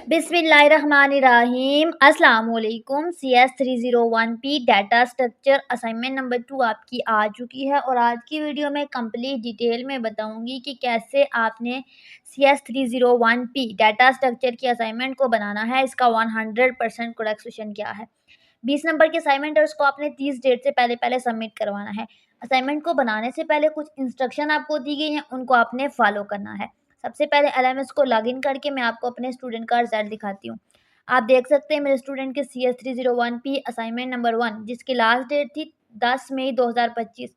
बिस्मिल्लाहिर्रहमानिर्रहीम अस्सलाम वालेकुम। CS 301P data structure assignment number 2 आपकी आ चुकी है और आज की वीडियो में कंप्लीट डिटेल में बताऊंगी कि कैसे आपने CS 301P डाटा स्ट्रक्चर की असाइनमेंट को बनाना है। इसका 100% करेक्ट सोल्यूशन क्या है। 20 नंबर की असाइनमेंट है, उसको आपने 30 डेट से पहले सबमिट करवाना है। असाइनमेंट को बनाने से पहले कुछ इंस्ट्रक्शन आपको दी गई हैं, उनको आपने फॉलो करना है। सबसे पहले LMS को लॉगिन करके मैं आपको अपने स्टूडेंट का रिजल्ट दिखाती हूँ। आप देख सकते हैं मेरे स्टूडेंट के CS 301P असाइनमेंट नंबर 1 जिसकी लास्ट डेट थी 10 मई 2025।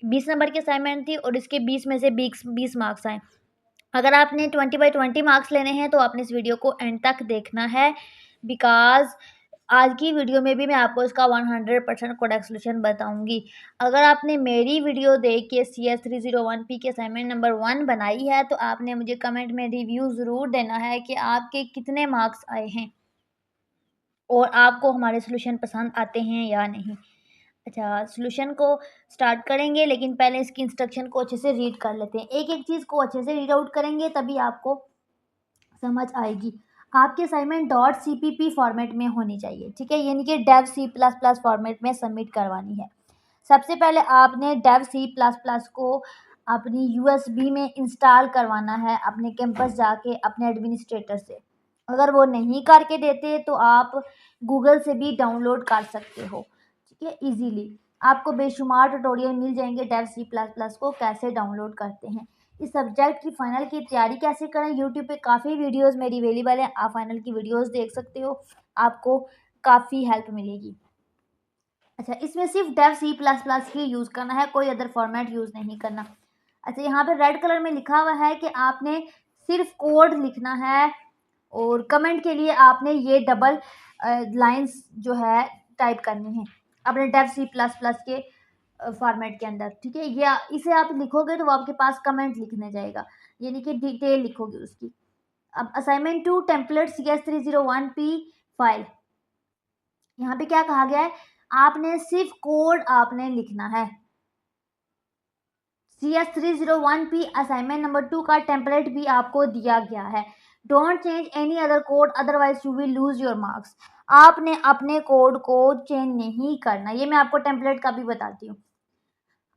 20 नंबर की असाइनमेंट थी और इसके 20 में से 20 मार्क्स आए। अगर आपने 20/20 मार्क्स लेने हैं तो आपने इस वीडियो को एंड तक देखना है, बिकॉज आज की वीडियो में भी मैं आपको इसका 100% करेक्ट सोल्यूशन बताऊंगी। अगर आपने मेरी वीडियो देख के CS 301P के असाइनमेंट नंबर 1 बनाई है तो आपने मुझे कमेंट में रिव्यू ज़रूर देना है कि आपके कितने मार्क्स आए हैं और आपको हमारे सोल्यूशन पसंद आते हैं या नहीं। अच्छा, सोल्यूशन को स्टार्ट करेंगे, लेकिन पहले इसकी इंस्ट्रक्शन को अच्छे से रीड कर लेते हैं। एक एक चीज़ को अच्छे से रीड आउट करेंगे तभी आपको समझ आएगी। आपकी असाइनमेंट .cpp फॉर्मेट में होनी चाहिए, ठीक है, यानी कि डेव C++ फॉर्मेट में सबमिट करवानी है। सबसे पहले आपने डेव C++ को अपनी USB में इंस्टॉल करवाना है अपने कैंपस जाके अपने एडमिनिस्ट्रेटर से। अगर वो नहीं करके देते तो आप गूगल से भी डाउनलोड कर सकते हो, ठीक है, इजीली। आपको बेशुमार ट्यूटोरियल मिल जाएंगे डेव C++ को कैसे डाउनलोड करते हैं। इस सब्जेक्ट की फाइनल की तैयारी कैसे करें, यूट्यूब पे काफ़ी वीडियोस मेरी अवेलेबल है, आप फाइनल की वीडियोस देख सकते हो, आपको काफ़ी हेल्प मिलेगी। अच्छा, इसमें सिर्फ डेव C++ ही यूज़ करना है, कोई अदर फॉर्मेट यूज़ नहीं करना। अच्छा, यहाँ पे रेड कलर में लिखा हुआ है कि आपने सिर्फ कोड लिखना है और कमेंट के लिए आपने ये डबल लाइंस जो है टाइप करनी है अपने डेव C++ के फॉर्मेट के अंदर, ठीक है। या इसे आप लिखोगे तो वो आपके पास कमेंट लिखने जाएगा, यानी कि डिटेल लिखोगे उसकी। अब assignment 2 template CS 301P file, यहाँ पे क्या कहा गया है, आपने सिर्फ कोड आपने लिखना है। CS 301P असाइनमेंट नंबर 2 का टेम्पलेट भी आपको दिया गया है। Don't change any other code otherwise you will lose your marks. आपने अपने कोड को चेंज नहीं करना, ये मैं आपको टेम्पलेट का भी बताती हूँ।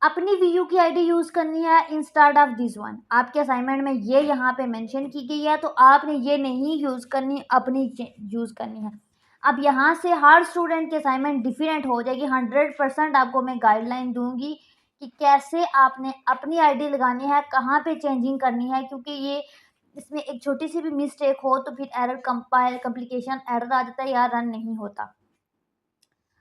अपनी VU की ID यूज करनी है इंस्टेड ऑफ दिस वन। आपके असाइनमेंट में ये यहाँ पे मेंशन की गई है तो आपने ये नहीं यूज करनी, अपनी यूज करनी है। अब यहाँ से हर स्टूडेंट की असाइनमेंट डिफरेंट हो जाएगी। 100% आपको मैं गाइडलाइन दूंगी कि कैसे आपने अपनी ID लगानी है, कहाँ पे चेंजिंग करनी है, क्योंकि ये इसमें एक छोटी सी भी मिस्टेक हो तो फिर एरर कंप्लीकेशन एरर आ जाता है या रन नहीं होता।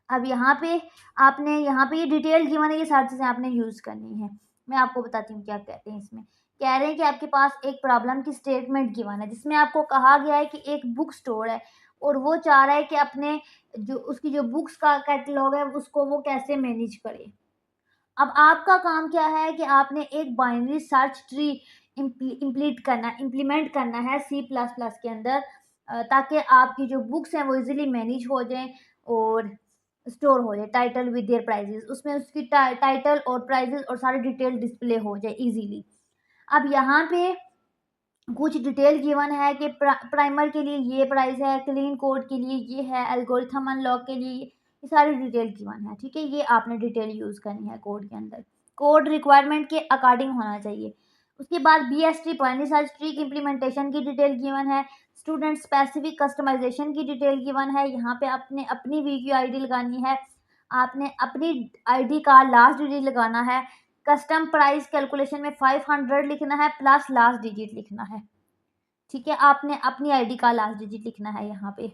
अब यहाँ पे ये डिटेल गिवन है, ये सारी चीज़ें आपने यूज़ करनी है। मैं आपको बताती हूँ क्या कहते हैं इसमें। कह रहे हैं कि आपके पास एक प्रॉब्लम की स्टेटमेंट गिवन है जिसमें आपको कहा गया है कि एक बुक स्टोर है और वो चाह रहा है कि अपने उसकी जो बुक्स का कैटलॉग है उसको वो कैसे मैनेज करे। अब आपका काम क्या है कि आपने एक बाइनरी सर्च ट्री इम्प्लीमेंट करना है C++ के अंदर, ताकि आपकी जो बुक्स हैं वो इजीली मैनेज हो जाएं और स्टोर हो जाए। टाइटल विद देयर प्राइजेस, उसमें उसकी टाइटल और प्राइजेस और सारी डिटेल डिस्प्ले हो जाए इजीली। अब यहाँ पे कुछ डिटेल गिवन है कि प्राइमर के लिए ये प्राइस है, क्लीन कोड के लिए ये है, एल्गोरिथम अनलॉक के लिए ये सारी डिटेल गिवन है, ठीक है। ये आपने डिटेल यूज़ करनी है कोड के अंदर, कोड रिक्वायरमेंट के अकॉर्डिंग होना चाहिए। उसके बाद BST बाइनरी सर्च ट्री की इम्प्लीमेंटेशन की डिटेल गिवन है, स्टूडेंट स्पेसिफिक कस्टमाइजेशन की डिटेल गिवन है। यहाँ पे आपने अपनी VQ ID लगानी है, आपने अपनी ID का लास्ट डिजिट लगाना है। कस्टम प्राइस कैलकुलेशन में 500 लिखना है प्लस लास्ट डिजिट लिखना है, ठीक है। आपने अपनी ID का लास्ट डिजिट लिखना है यहाँ पे।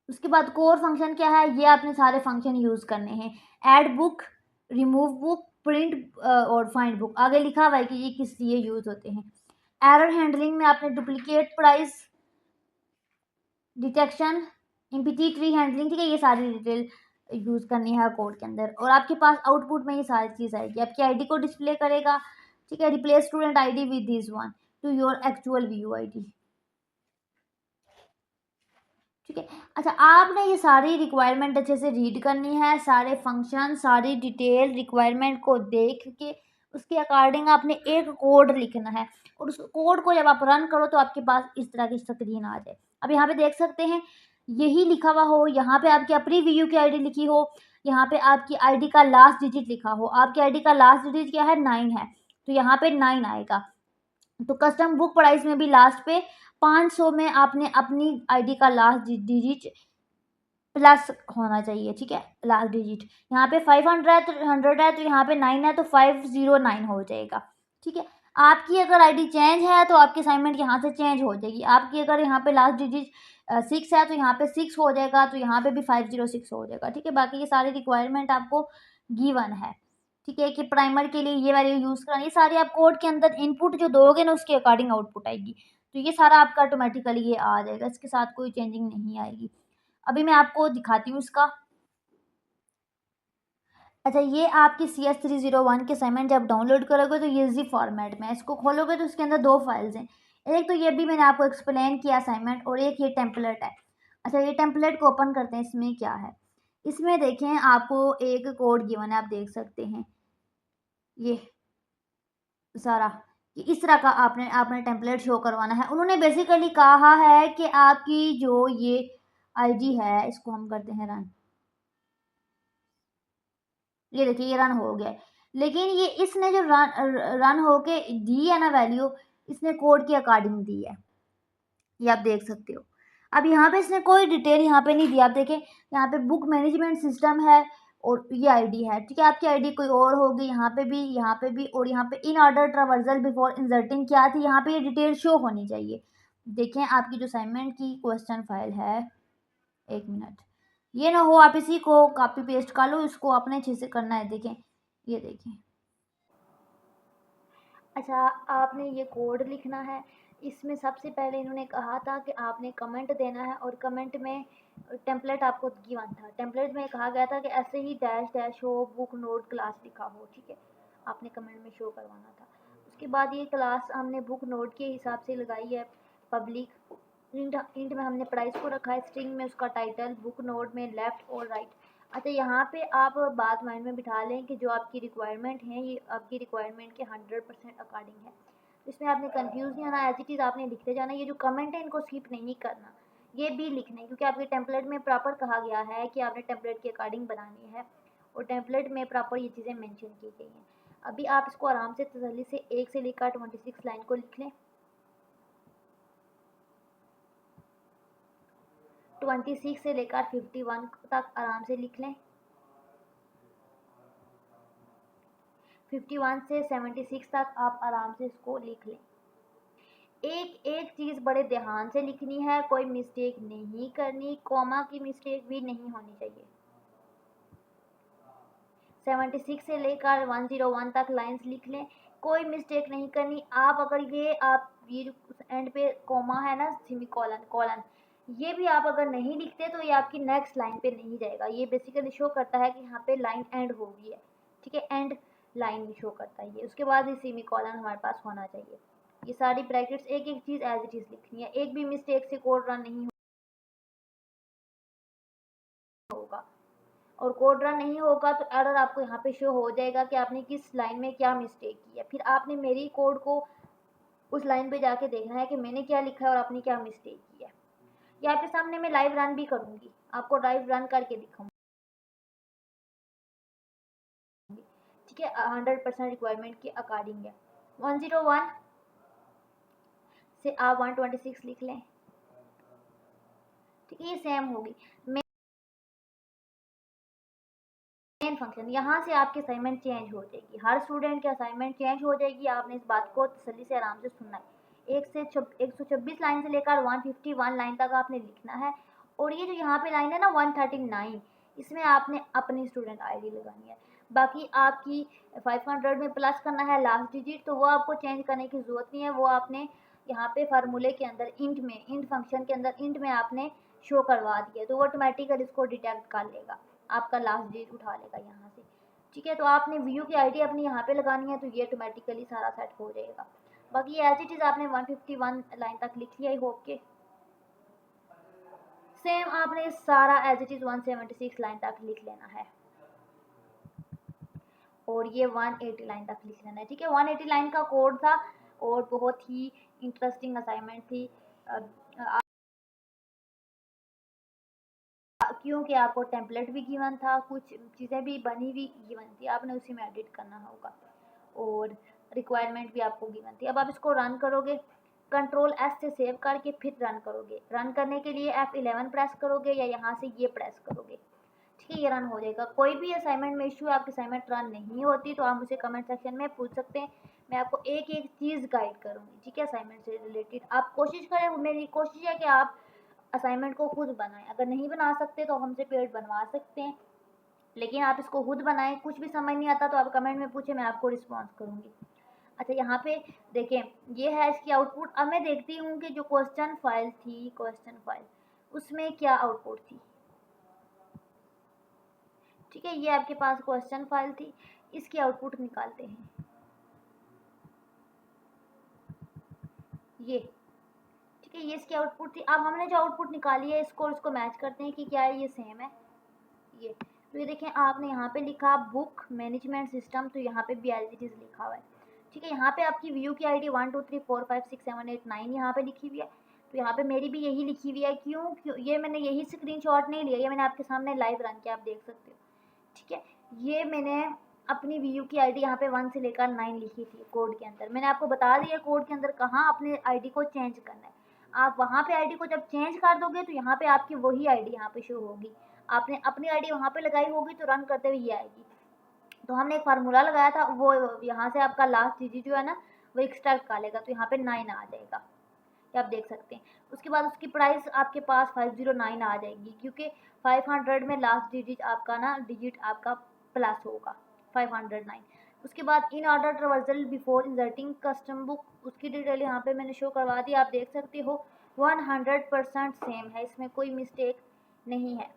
उसके बाद कोर फंक्शन क्या है, ये आपने सारे फंक्शन यूज करने हैं। Add book, remove book, print और फाइंड बुक। आगे लिखा हुआ है कि ये किस लिए यूज होते हैं। एरर हैंडलिंग में आपने duplicate price detection, empty tree handling, ठीक है, ये सारी डिटेल यूज करनी है कोड के अंदर। और आपके पास आउटपुट में ये सारी चीज आएगी, आपकी ID को डिस्प्ले करेगा, ठीक है। Replace student ID with this one two your actual VU ID, ठीक है। अच्छा, आपने ये सारी रिक्वायरमेंट अच्छे से रीड करनी है, सारे फंक्शन सारी डिटेल रिक्वायरमेंट को देख के उसके अकॉर्डिंग आपने एक कोड लिखना है और उस कोड को जब आप रन करो तो आपके पास इस तरह की स्क्रीन आ जाए। अब यहाँ पे देख सकते हैं यही लिखा हुआ हो, यहाँ पे आपकी अपनी वीयू की आईडी लिखी हो, यहाँ पे आपकी आईडी का लास्ट डिजिट लिखा हो। आपकी आईडी का लास्ट डिजिट क्या है? 9 है, तो यहाँ पे 9 आएगा। तो कस्टम बुक प्राइस में भी लास्ट पे 500 में आपने अपनी आईडी का लास्ट डिजिट प्लस होना चाहिए, ठीक है, लास्ट डिजिट। यहाँ पे 500 है तो यहाँ पे 9 है तो 509 हो जाएगा, ठीक है। आपकी अगर आईडी चेंज है तो आपकी असाइनमेंट यहाँ से चेंज हो जाएगी। आपकी अगर यहाँ पे लास्ट डिजिट 6 है तो यहाँ पे 6 हो जाएगा, तो यहाँ पे भी 506 हो जाएगा, ठीक है। बाकी ये सारी रिक्वायरमेंट आपको गिवन है, ठीक है, कि प्राइमर के लिए ये वैल्यू यूज़ करनी। ये सारी आप कोड के अंदर इनपुट जो दोगे ना उसके अकॉर्डिंग आउटपुट आएगी, तो ये सारा आपका ऑटोमेटिकली ये आ जाएगा, इसके साथ कोई चेंजिंग नहीं आएगी। अभी मैं आपको दिखाती हूँ इसका। अच्छा, ये आपकी CS301 के असाइनमेंट जब डाउनलोड करोगे तो ये ज़िप फॉर्मेट में है। इसको खोलोगे तो इसके अंदर 2 फाइल्स हैं। एक तो ये भी मैंने आपको एक्सप्लेन किया असाइनमेंट, और एक ये टेम्पलेट है। अच्छा, ये टेम्पलेट को ओपन करते हैं, इसमें क्या है। इसमें देखें आपको एक कोड गिवन है, आप देख सकते हैं ये सारा, कि इस तरह का आपने आपने टेम्पलेट शो करवाना है। उन्होंने बेसिकली कहा है कि आपकी जो ये आईडी है इसको हम करते हैं रन। ये देखिए ये रन हो गया है। लेकिन ये इसने जो रन होके दी है ना वैल्यू, इसने कोड के अकॉर्डिंग दी है, ये आप देख सकते हो। अब यहाँ पे इसने कोई डिटेल यहाँ पे नहीं दिया। आप देखें यहाँ पे बुक मैनेजमेंट सिस्टम है और ये आईडी है, ठीक है। आपकी आईडी कोई और होगी, यहाँ पे भी, यहाँ पे भी, और यहाँ पे in order traversal before inserting क्या थी, यहाँ पे ये डिटेल शो होनी चाहिए। देखें आपकी जो असाइनमेंट की क्वेश्चन फाइल है, 1 मिनट, ये ना हो आप इसी को कॉपी पेस्ट कर लो, इसको अपने अच्छे से करना है। देखें ये देखें। अच्छा, आपने ये कोड लिखना है। इसमें सबसे पहले इन्होंने कहा था कि आपने कमेंट देना है, और कमेंट में टेम्पलेट आपको गिवन था। टेम्पलेट में कहा गया था कि ऐसे ही डैश डैश हो, बुक नोट क्लास लिखा हो, ठीक है, आपने कमेंट में शो करवाना था। उसके बाद ये क्लास हमने बुक नोट के हिसाब से लगाई है, पब्लिक। इंट में हमने प्राइस को रखा है, स्ट्रिंग में उसका टाइटल, बुक नोट में लेफ्ट और राइट। अच्छा, यहाँ पे आप बात माइंड में बिठा लें कि जो आपकी रिक्वायरमेंट है ये आपकी रिक्वायरमेंट के 100% अकॉर्डिंग है। इसमें आपने कंफ्यूज नहीं होना, एज इट इज़ आपने लिखते जाना। ये जो कमेंट है इनको स्किप नहीं करना, ये भी लिखना है, क्योंकि आपके टेम्पलेट में प्रॉपर कहा गया है कि आपने टेम्पलेट के अकॉर्डिंग बनानी है, और टेम्पलेट में प्रॉपर ये चीज़ें मेंशन की गई हैं। अभी आप इसको आराम से तसल्ली से 1 से लेकर 26 लाइन को लिख लें। 26 से लेकर 51 तक आराम से लिख लें। 51 से 76 तक आप आराम से इसको लिख लें। एक एक चीज़ बड़े ध्यान से लिखनी है, कोई मिस्टेक नहीं करनी, कॉमा की मिस्टेक भी नहीं होनी चाहिए। 76 से लेकर 101 तक लाइंस लिख लें, कोई मिस्टेक नहीं करनी। आप अगर ये एंड पे कॉमा है ना, सेमीकोलन कॉलन, ये भी आप अगर नहीं लिखते तो ये आपकी नेक्स्ट लाइन पे नहीं जाएगा। ये बेसिकली शो करता है कि यहाँ पे लाइन एंड हो गई है, ठीक है, एंड लाइन शो करता है ये। उसके बाद ये सेमीकोलन हमारे पास होना चाहिए। ये सारी ब्रैकेट्स एक एक चीज़ एज इट इज़ लिखनी है, एक भी मिस्टेक से कोड रन नहीं होगा। और कोड रन नहीं होगा तो एरर आपको यहाँ पे शो हो जाएगा कि आपने किस लाइन में क्या मिस्टेक की है। फिर आपने मेरी कोड को उस लाइन पे जाके देखना है कि मैंने क्या लिखा है और आपने क्या मिस्टेक की है। ये आपके सामने मैं लाइव रन भी करूँगी, आपको लाइव रन करके दिखाऊंगी, ठीक है। 100% रिक्वायरमेंट के अकॉर्डिंग है। 101 से आप 126 लिख लें, ठीक है, ये सेम होगी। मेन फंक्शन, यहाँ से आपकी असाइनमेंट चेंज हो जाएगी, हर स्टूडेंट की असाइनमेंट चेंज हो जाएगी। आपने इस बात को तसल्ली से आराम से सुनना है। 126 लाइन से लेकर 151 लाइन तक आपने लिखना है। और ये जो यहाँ पे लाइन है ना 139, इसमें आपने अपनी स्टूडेंट आईडी लगानी है। बाकी आपकी 500 में प्लस करना है लास्ट डिजिट, तो वो आपको चेंज करने की ज़रूरत नहीं है। वो आपने यहाँ पे फार्मूले के अंदर इंट फंक्शन के अंदर इंट में आपने शो करवा दिया, तो वो ऑटोमेटिकली इसको डिटेक्ट कर लेगा, आपका लास्ट डेट उठा लेगा यहाँ से, ठीक है। तो आपने व्यू की आईडी अपनी यहाँ पे लगानी है, तो ये ऑटोमेटिकली सारा सेट हो जाएगा। बाकी एज इट इज़ आपने 151 लाइन तक लिख लिया, आई होप के सेम आपने सारा एज इट इज़ 176 लाइन तक लिख लेना है। और ये 180 लाइन तक लिख लेना है, ठीक है। 180 लाइन का कोड था और बहुत ही इंटरेस्टिंग असाइनमेंट थी, क्योंकि आपको टेम्पलेट भी गिवन था, कुछ चीज़ें भी बनी हुई गिवन थी, आपने उसी में एडिट करना होगा और रिक्वायरमेंट भी आपको गिवन थी। अब आप इसको रन करोगे, कंट्रोल एस से सेव करके फिर रन करोगे। रन करने के लिए F11 प्रेस करोगे या यहाँ से ये प्रेस करोगे, ठीक है, ये रन हो जाएगा। कोई भी असाइनमेंट में इशू आपकी असाइनमेंट रन नहीं होती तो आप मुझे कमेंट सेक्शन में पूछ सकते हैं, मैं आपको एक एक चीज़ गाइड करूँगी, ठीक है, असाइनमेंट से रिलेटेड। आप कोशिश करें, मेरी कोशिश है कि आप असाइनमेंट को खुद बनाएं। अगर नहीं बना सकते तो हमसे पेड बनवा सकते हैं, लेकिन आप इसको खुद बनाएं। कुछ भी समझ नहीं आता तो आप कमेंट में पूछें, मैं आपको रिस्पॉन्स करूँगी। अच्छा, यहाँ पे देखें, ये है इसकी आउटपुट। अब मैं देखती हूँ कि जो क्वेश्चन फाइल थी, क्वेश्चन फाइल, उसमें क्या आउटपुट थी, ठीक है। ये आपके पास क्वेश्चन फाइल थी, इसकी आउटपुट निकालते हैं। ये ठीक है, ये इसकी आउटपुट थी। अब हमने जो आउटपुट निकाली है इसको और इसको मैच करते हैं कि क्या है, ये सेम है। ये तो ये देखें, आपने यहाँ पे लिखा बुक मैनेजमेंट सिस्टम, तो यहाँ पे भी एज इट इज लिखा हुआ है, ठीक है। यहाँ पे आपकी व्यू की आईडी 1 2 3 4 5 6 7 8 9 यहाँ पे लिखी हुई है, तो यहाँ पे मेरी भी यही लिखी हुई है। क्यों ये मैंने यही स्क्रीनशॉट नहीं लिया, ये मैंने आपके सामने लाइव रन किया, आप देख सकते हो, ठीक है। ये मैंने अपनी वीयू की आईडी यहाँ पे 1 से लेकर 9 लिखी थी कोड के अंदर। मैंने आपको बता दिया कोड के अंदर कहाँ अपने आईडी को चेंज करना है। आप वहाँ पे आईडी को जब चेंज कर दोगे तो यहाँ पे आपकी वही आईडी यहाँ पे शो होगी। आपने अपनी आईडी वहाँ पे लगाई होगी तो रन करते हुए ये आएगी। तो हमने एक फार्मूला लगाया था, वो यहाँ से आपका लास्ट डिजिट जो है ना वो एक्सट्रैक्ट कर लेगा, तो यहाँ पे 9 आ जाएगा, ये आप देख सकते हैं। उसके बाद उसकी प्राइस आपके पास 509 आ जाएगी, क्योंकि 500 में लास्ट डिजिट आपका ना डिजिट आपका प्लस होगा 509। उसके बाद in order traversal before inserting custom book, उसकी डिटेल यहाँ पे मैंने शो करवा दी, आप देख सकते हो 100% सेम है, इसमें कोई मिस्टेक नहीं है।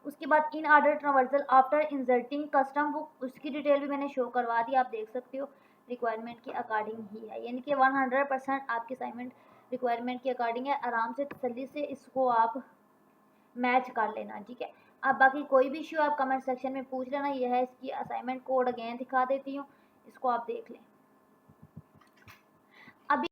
उसके बाद in order traversal after inserting custom book, उसकी डिटेल भी मैंने शो करवा दी, आप देख सकते हो रिक्वायरमेंट के अकॉर्डिंग ही है, यानी कि 100% आपकी असाइनमेंट रिक्वायरमेंट के अकॉर्डिंग है। आराम से तसल्ली से इसको आप मैच कर लेना, ठीक है। अब बाकी कोई भी इशू आप कमेंट सेक्शन में पूछ लेना। यह है इसकी असाइनमेंट कोड, अगेन दिखा देती हूँ, इसको आप देख लें।